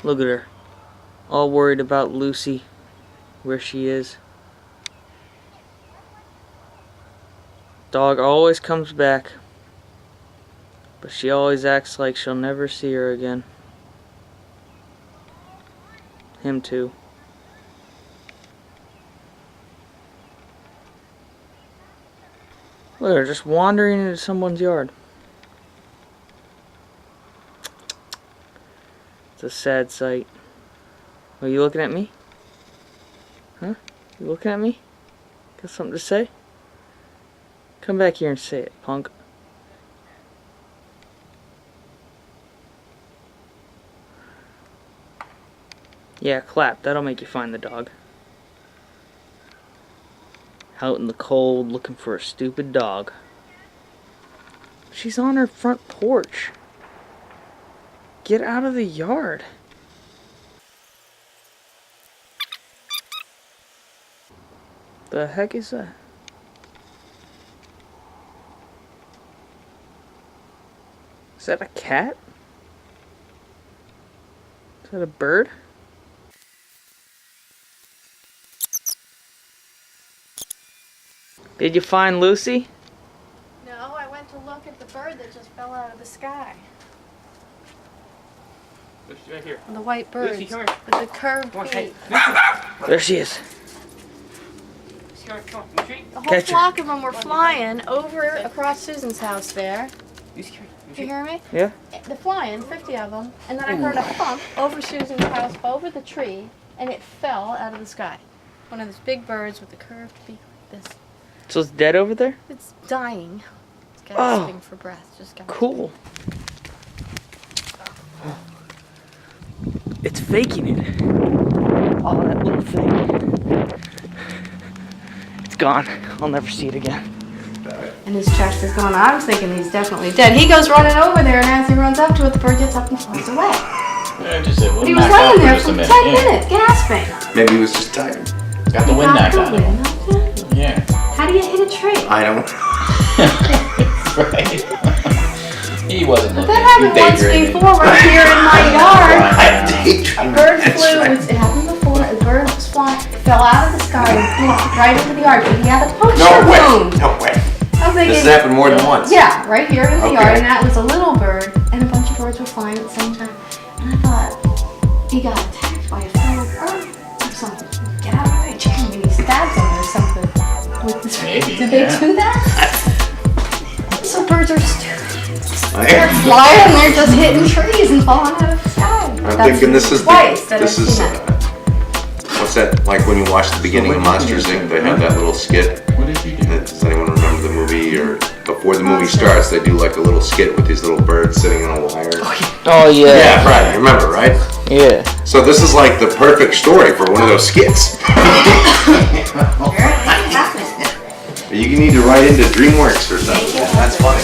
Look at her. All worried about Lucy. Where she is. Dog always comes back. But she always acts like she'll never see her again. Him too. Look at her just wandering into someone's yard. It's a sad sight. Are you looking at me? Huh? You looking at me? Got something to say? Come back here and say it, punk. Yeah, clap. That'll make you find the dog. Out in the cold looking for a stupid dog. She's on her front porch. Get out of the yard. The heck is that? Is that a cat? Is that a bird? Did you find Lucy? No, I went to look at the bird that just fell out of the sky. Lucy, right here. The white bird Lucy, come with the curved feet. There she is. Lucy, come on. Lucy. The whole Catch her. flock of them were flying over across Susan's house there. Lucy, come Do here. you hear me? Yeah? They're flying, 50 of them, and then I heard a thump over Susan's house, over the tree, and it fell out of the sky. One of those big birds with the curved beak like this. So it's dead over there? It's dying. It's gasping for breath. Just gasping. Cool. It's faking it. Oh, that little thing. It's gone. I'll never see it again. And his chest is gone. I was thinking he's definitely dead. He goes running over there, and as he runs up to it, the bird gets up and flies away. Yeah, just said, But he was laying there for 10 minutes, gasping. Maybe he was just tired. Got the wind knocked out of him. knocked out. Yeah. How do you hit a tree? I don't. Right. He wasn't looking. That happened once before right here in my yard. I daydream. A bird That's flew, right. it happened before, a bird was flying, fell out of the sky and flew right into the yard, but he had a puncture No way. wound. No way. I was thinking, This has happened more than once. yeah, right here in the Okay. yard, and that was a little bird, and a bunch of birds were flying at the same time. And I thought, he got attacked by a fellow bird or something. Get out of the way, chicken, maybe he stabbed him or something. With this, Maybe, did they yeah. do that? So birds are stupid. I They're am. flying and they're just hitting trees and falling out of the sky. I'm thinking this is twice that this I've is seen that. what's that like when you watch the beginning of Monsters Inc. They have that little skit. What did you do? Does anyone remember the movie? Or before the movie starts, they do like a little skit with these little birds sitting on a wire. Oh, yeah. Yeah, right. You remember, right? Yeah. So this is like the perfect story for one of those skits. You need to write into DreamWorks or something. That's funny.